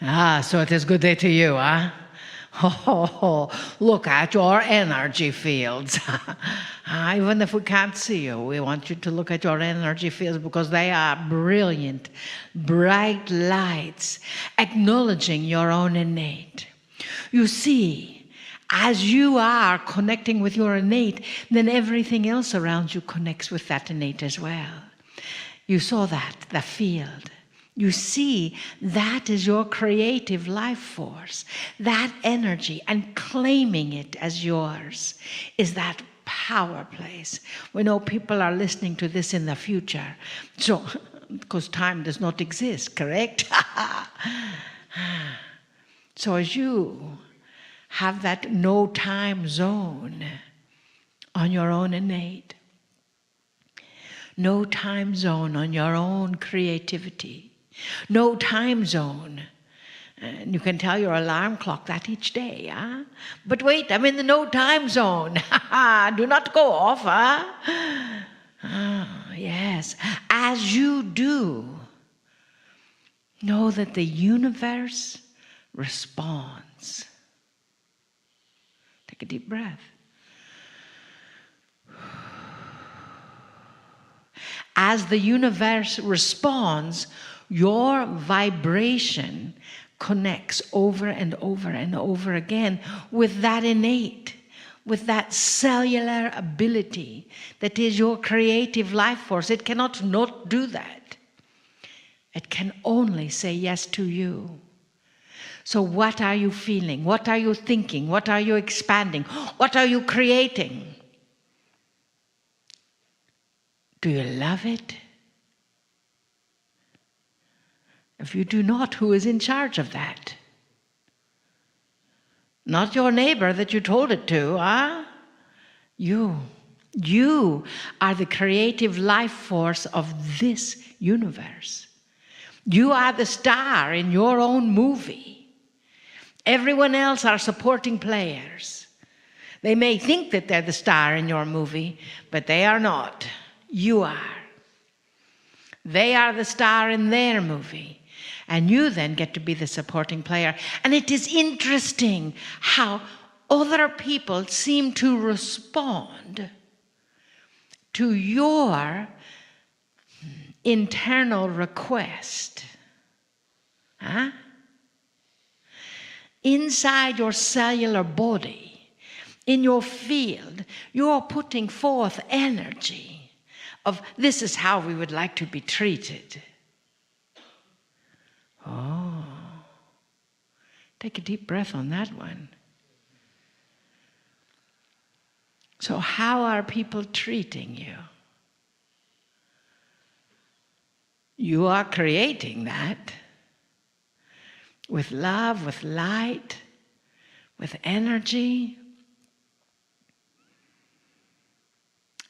So it is good day to you, huh? Oh, look at your energy fields. Even if we can't see you, we want you to look at your energy fields because they are brilliant, bright lights, acknowledging your own innate. You see, as you are connecting with your innate, then everything else around you connects with that innate as well. You saw that, the field. You see, that is your creative life force. That energy, and claiming it as yours, is that power place. We know people are listening to this in the future. So, because time does not exist, correct? So as you have that no time zone on your own innate, no time zone on your own creativity, no time zone. And you can tell your alarm clock that each day, huh? But wait, I'm in the no time zone. Do not go off, huh? Yes. As you do, know that the universe responds. Take a deep breath. As the universe responds, your vibration connects over and over and over again with that innate, with that cellular ability that is your creative life force. It cannot not do that. It can only say yes to you. So what are you feeling? What are you thinking? What are you expanding? What are you creating? Do you love it? If you do not, who is in charge of that? Not your neighbor that you told it to, huh? You. You are the creative life force of this universe. You are the star in your own movie. Everyone else are supporting players. They may think that they're the star in your movie, but they are not. You are. They are the star in their movie. And you then get to be the supporting player. And it is interesting how other people seem to respond to your internal request. Huh? Inside your cellular body, in your field, you're putting forth energy of this is how we would like to be treated. Oh, take a deep breath on that one. So how are people treating you? You are creating that with love, with light, with energy.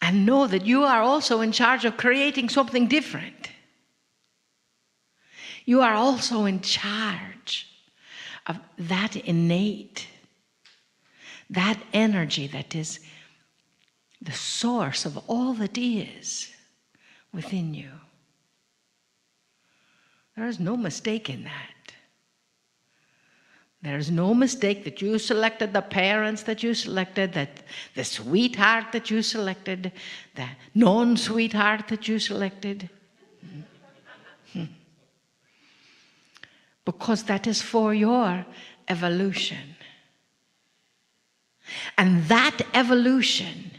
And know that you are also in charge of creating something different. You are also in charge of that innate, that energy that is the source of all that is within you. There is no mistake in that. There is no mistake that you selected the parents that you selected, that the sweetheart that you selected, the non-sweetheart that you selected. Because that is for your evolution. And that evolution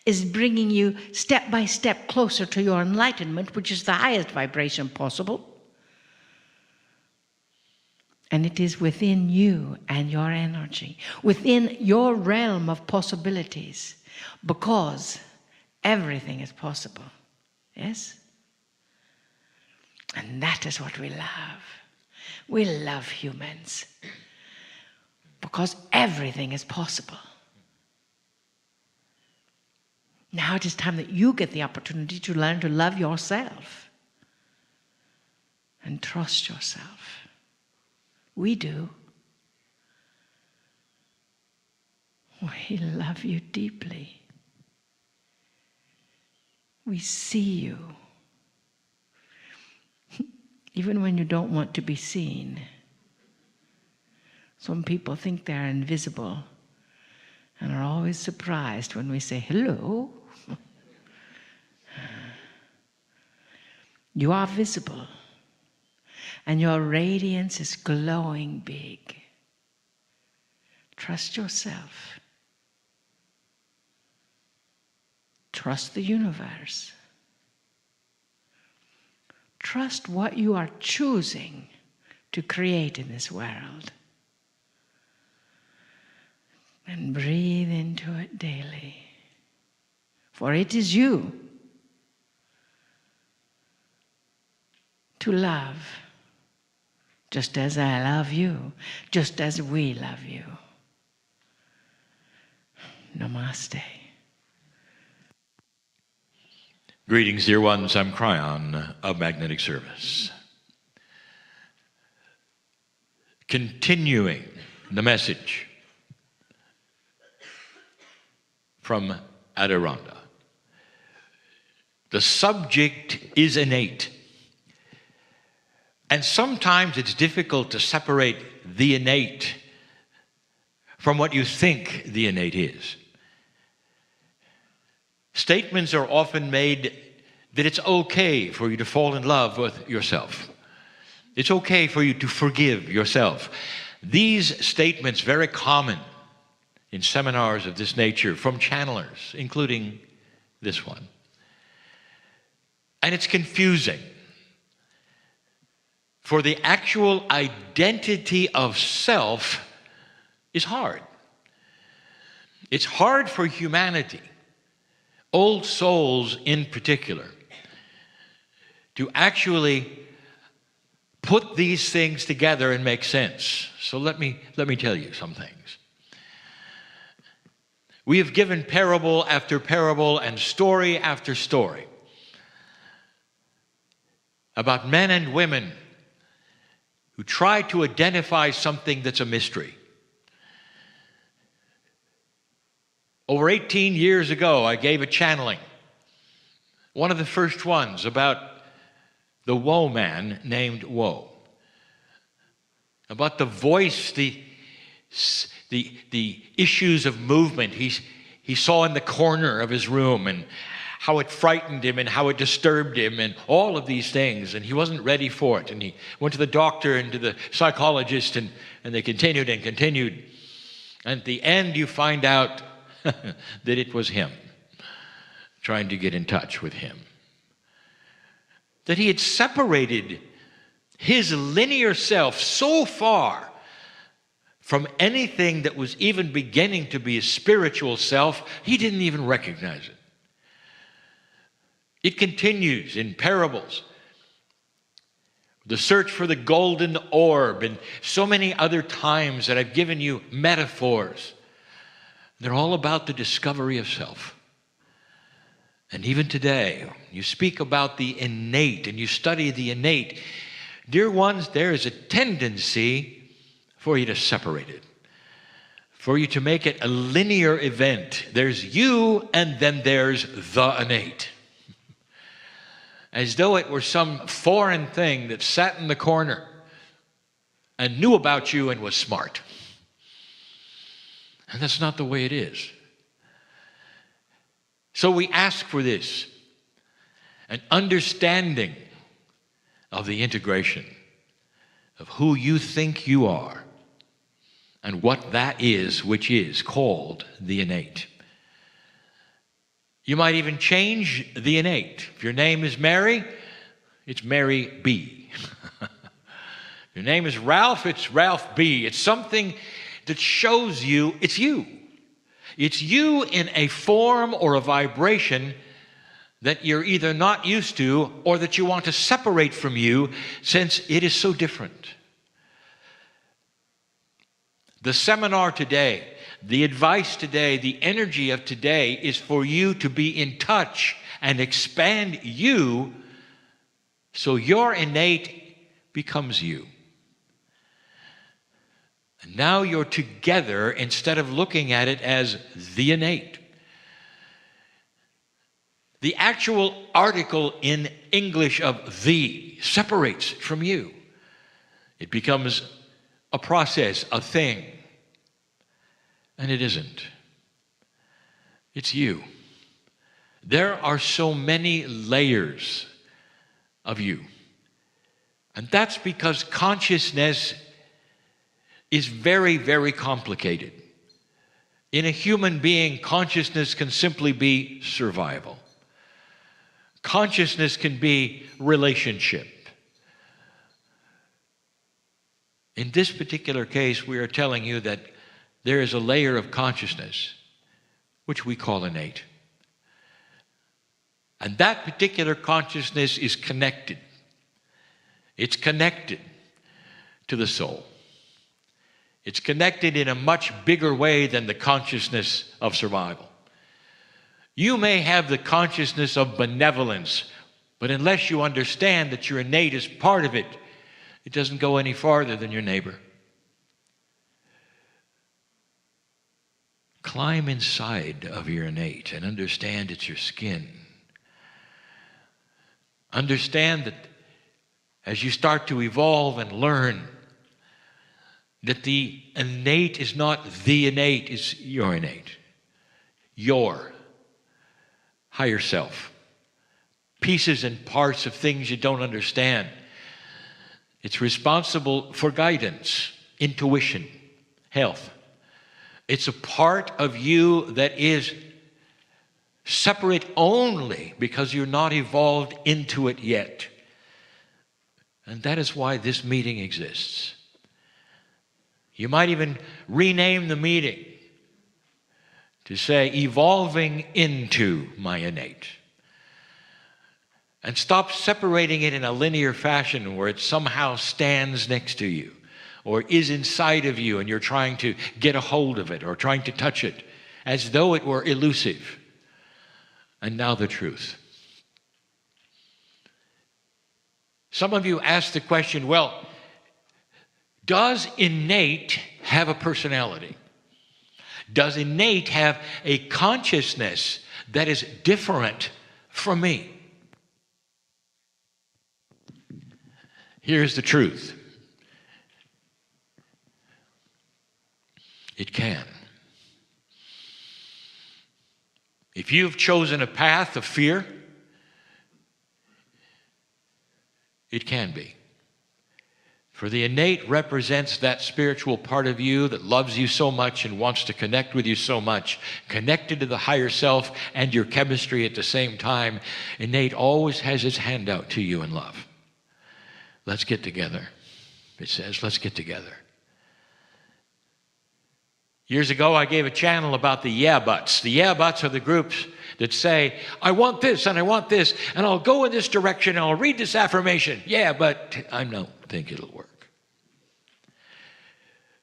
is bringing you step by step closer to your enlightenment, which is the highest vibration possible. And it is within you and your energy, within your realm of possibilities, because everything is possible. Yes? And that is what we love. We love humans because everything is possible. Now it is time that you get the opportunity to learn to love yourself and trust yourself. We do. We love you deeply. We see you. Even when you don't want to be seen. Some people think they're invisible and are always surprised when we say, hello. You are visible, and your radiance is glowing big. Trust yourself. Trust the universe. Trust what you are choosing to create in this world. And breathe into it daily. For it is you to love, just as I love you, just as we love you. Namaste. Greetings, dear ones. I'm Kryon of Magnetic Service. Continuing the message from Adirondha. The subject is innate. And sometimes it's difficult to separate the innate from what you think the innate is. Statements are often made that it's okay for you to fall in love with yourself. It's okay for you to forgive yourself. These statements, very common in seminars of this nature from channelers, including this one. And it's confusing. For the actual identity of self is hard. It's hard for humanity, old souls in particular, to actually put these things together and make sense. So let me tell you some things. We have given parable after parable and story after story about men and women who try to identify something that's a mystery. Over 18 years ago, I gave a channeling, one of the first ones, about the woe man named Woe, about the voice, the issues of movement he saw in the corner of his room, and how it frightened him and how it disturbed him and all of these things, and he wasn't ready for it. And he went to the doctor and to the psychologist, and they continued and continued. And at the end, you find out that it was him trying to get in touch with him. That he had separated his linear self so far from anything that was even beginning to be a spiritual self, he didn't even recognize it. It continues in parables. The search for the golden orb, and so many other times that I've given you metaphors. They're all about the discovery of self. And even today, you speak about the innate and you study the innate. Dear ones, there is a tendency for you to separate it, for you to make it a linear event. There's you, and then there's the innate. As though it were some foreign thing that sat in the corner and knew about you and was smart. And that's not the way it is. So we ask for this, an understanding of the integration of who you think you are and what that is, which is called the innate. You might even change the innate. If your name is Mary, it's Mary B. If your name is Ralph, it's Ralph B. It's something that shows you it's you. It's you in a form or a vibration that you're either not used to or that you want to separate from you, since it is so different. The seminar today, the advice today, the energy of today is for you to be in touch and expand you so your innate becomes you. And now you're together instead of looking at it as the innate. The actual article in English of the separates it from you. It becomes a process, a thing. And it isn't. It's you. There are so many layers of you. And that's because consciousness is very, very complicated. In a human being, consciousness can simply be survival. Consciousness can be relationship. In this particular case, we are telling you that there is a layer of consciousness which we call innate. And that particular consciousness is connected. It's connected to the soul. It's connected in a much bigger way than the consciousness of survival. You may have the consciousness of benevolence, but unless you understand that your innate is part of it, it doesn't go any farther than your neighbor. Climb inside of your innate and understand it's your skin. Understand that as you start to evolve and learn, that the innate is not the innate, it's your innate. Your higher self. Pieces and parts of things you don't understand. It's responsible for guidance, intuition, health. It's a part of you that is separate only because you're not evolved into it yet. And that is why this meeting exists. You might even rename the meeting to say, evolving into my innate. And stop separating it in a linear fashion where it somehow stands next to you or is inside of you and you're trying to get a hold of it or trying to touch it as though it were elusive. And now the truth. Some of you ask the question, well, does innate have a personality? Does innate have a consciousness that is different from me? Here's the truth. It can. If you've chosen a path of fear, it can be. For the innate represents that spiritual part of you that loves you so much and wants to connect with you so much, connected to the higher self and your chemistry at the same time. Innate always has its hand out to you in love. Let's get together. It says, let's get together. Years ago, I gave a channel about the yeah buts. The yeah buts are the groups that say, I want this and I want this, and I'll go in this direction and I'll read this affirmation. Yeah, but I don't think it'll work.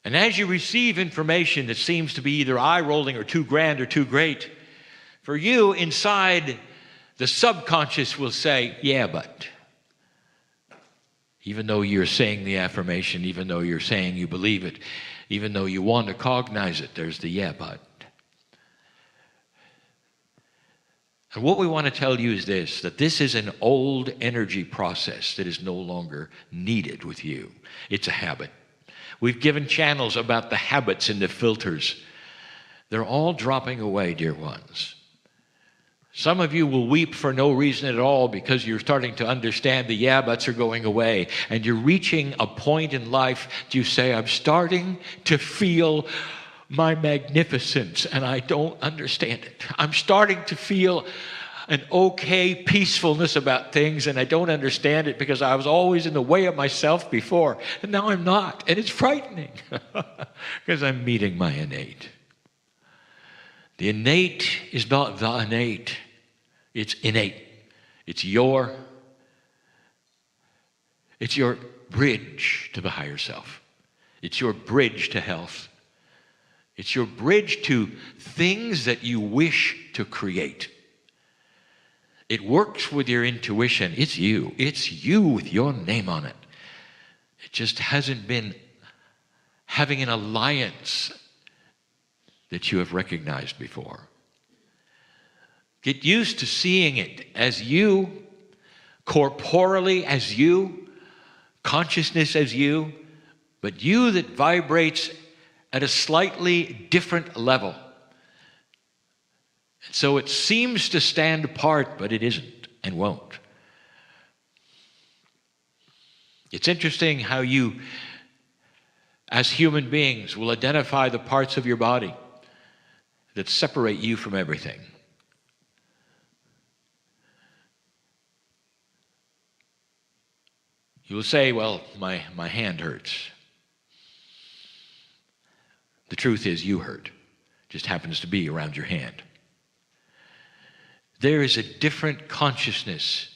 And as you receive information that seems to be either eye-rolling or too grand or too great, for you inside, the subconscious will say, yeah, but. Even though you're saying the affirmation, even though you're saying you believe it, even though you want to cognize it, there's the yeah, but. And what we want to tell you is this, that this is an old energy process that is no longer needed with you. It's a habit. We've given channels about the habits and the filters. They're all dropping away, dear ones. Some of you will weep for no reason at all because you're starting to understand the yeah buts are going away, and you're reaching a point in life that you say, I'm starting to feel my magnificence and I don't understand it. I'm starting to feel an okay peacefulness about things and I don't understand it because I was always in the way of myself before, and now I'm not, and it's frightening because I'm meeting my innate. The innate is not the innate. It's innate. It's your bridge to the higher self. It's your bridge to health. It's your bridge to things that you wish to create. It works with your intuition. It's you. It's you with your name on it. It just hasn't been having an alliance that you have recognized before. Get used to seeing it as you, corporeally as you, consciousness as you, but you that vibrates at a slightly different level. And so it seems to stand apart, but it isn't and won't. It's interesting how you, as human beings, will identify the parts of your body that separate you from everything. You will say, well, my hand hurts. The truth is you hurt. It just happens to be around your hand. There is a different consciousness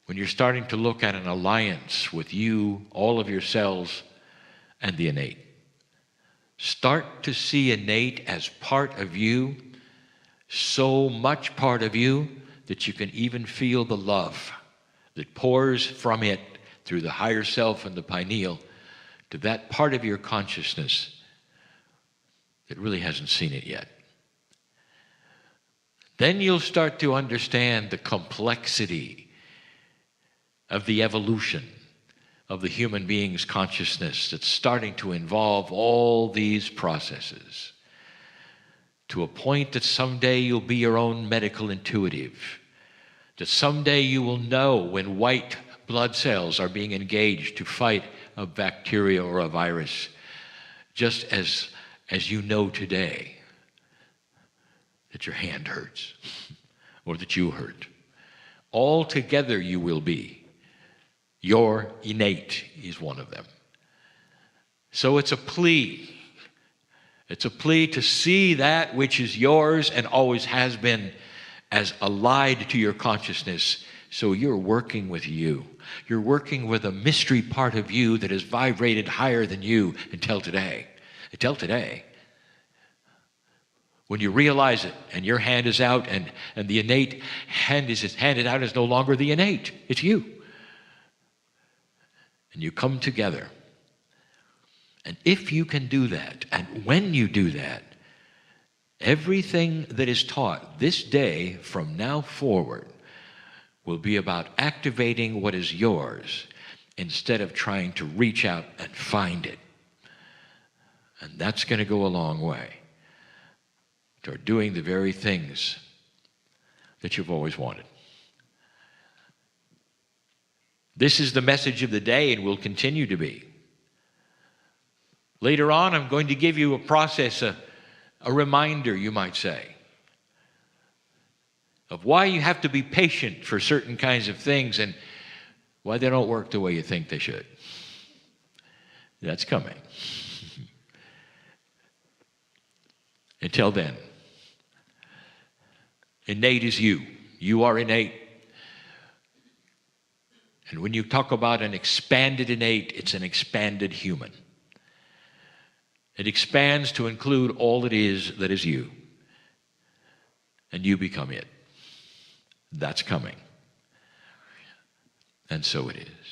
when you're starting to look at an alliance with you, all of your cells, and the innate. Start to see innate as part of you, so much part of you that you can even feel the love that pours from it through the higher self and the pineal to that part of your consciousness that really hasn't seen it yet. Then you'll start to understand the complexity of the evolution of the human being's consciousness that's starting to involve all these processes to a point that someday you'll be your own medical intuitive, that someday you will know when white blood cells are being engaged to fight a bacteria or a virus, just as you know today that your hand hurts or that you hurt. All together you will be. Your innate is one of them. So it's a plea. It's a plea to see that which is yours and always has been as allied to your consciousness. So you're working with you. You're working with a mystery part of you that has vibrated higher than you until today. Until today. When you realize it and your hand is out and the innate hand is handed out is no longer the innate. It's you. And you come together. And if you can do that, and when you do that, everything that is taught this day from now forward will be about activating what is yours instead of trying to reach out and find it. And that's going to go a long way toward doing the very things that you've always wanted. This is the message of the day and will continue to be. Later on, I'm going to give you a process, a reminder, you might say, of why you have to be patient for certain kinds of things and why they don't work the way you think they should. That's coming. Until then, innate is you. You are innate. And when you talk about an expanded innate, it's an expanded human. It expands to include all it is that is you. And you become it. That's coming. And so it is.